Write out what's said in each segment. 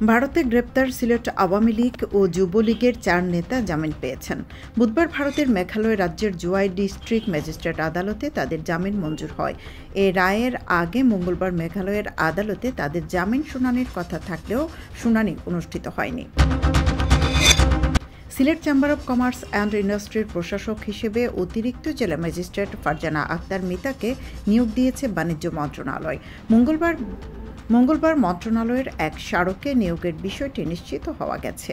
ভারতে গ্রেপ্তার সিলেট আওয়ামী লীগ ও যুবলীগের 4 নেতা জামিন পেয়েছেন। বুধবার ভারতের মেঘালয় রাজ্যের জোয়াই ডিস্ট্রিক্ট ম্যাজিস্ট্রেট আদালতে তাদের জামিন মঞ্জুর হয়। এ রায়ের আগে মঙ্গলবার মেঘালয়ের আদালতে তাদের জামিন শুনানির কথা থাকলেও শুনানি অনুষ্ঠিত হয়নি। Sylhet chamber of commerce and ইন্ডাস্ট্রির প্রশাসক হিসেবে অতিরিক্ত জেলা ম্যাজিস্ট্রেট ফারজানা আক্তার মিতাকে নিয়োগ দিয়েছে বাণিজ্য মন্ত্রণালয়। মঙ্গলবার মন্ত্রণালয়ের এক স্মারকে নিয়োগের বিষয়টি নিশ্চিত হওয়া গেছে।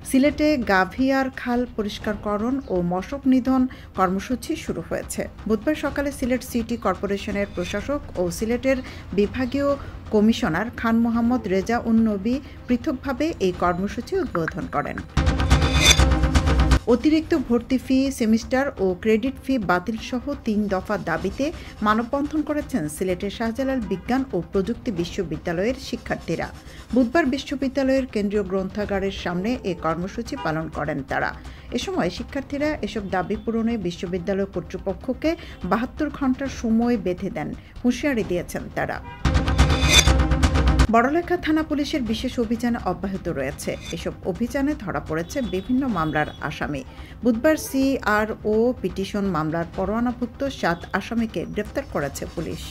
সিলেটে গাভিয়ার খাল পরিষ্কারকরণ ও মশক নিধন কর্মসূচি শুরু হয়েছে। বুধবার সকালে সিলেট সিটি কর্পোরেশনের প্রশাসক ও সিলেটের বিভাগীয় কমিশনার খান মোহাম্মদ রেজা উন নবী পৃথকভাবে এই কর্মসূচি উদ্বোধন করেন। অতিরিক্ত ভর্তি ফি, সেমিস্টার ও ক্রেডিট ফি বাতিলসহ 3 দফা দাবিতে মানববন্ধন করেছেন সিলেটের শাহজালাল বিজ্ঞান ও প্রযুক্তি বিশ্ববিদ্যালয়ের শিক্ষার্থীরা। বুধবার বিশ্ববিদ্যালয়ের কেন্দ্রীয় গ্রন্থাগারের সামনে এ কর্মসূচি পালন করেন তারা। এ সময় শিক্ষার্থীরা এসব দাবি পূরণে বিশ্ববিদ্যালয় কর্তৃপক্ষকে 72 ঘণ্টার সময় বেঁধে দেন হুঁশিয়ারি দিয়েছেন তারা। বড়লেখা থানা পুলিশের বিশেষ অভিযান অব্যাহত রয়েছে। এসব অভিযানে ধরা পড়েছে বিভিন্ন মামলার আসামি। বুধবার সিআরও পিটিশন মামলার পরোয়ানাভুক্ত 7 আসামিকে গ্রেপ্তার করেছে পুলিশ।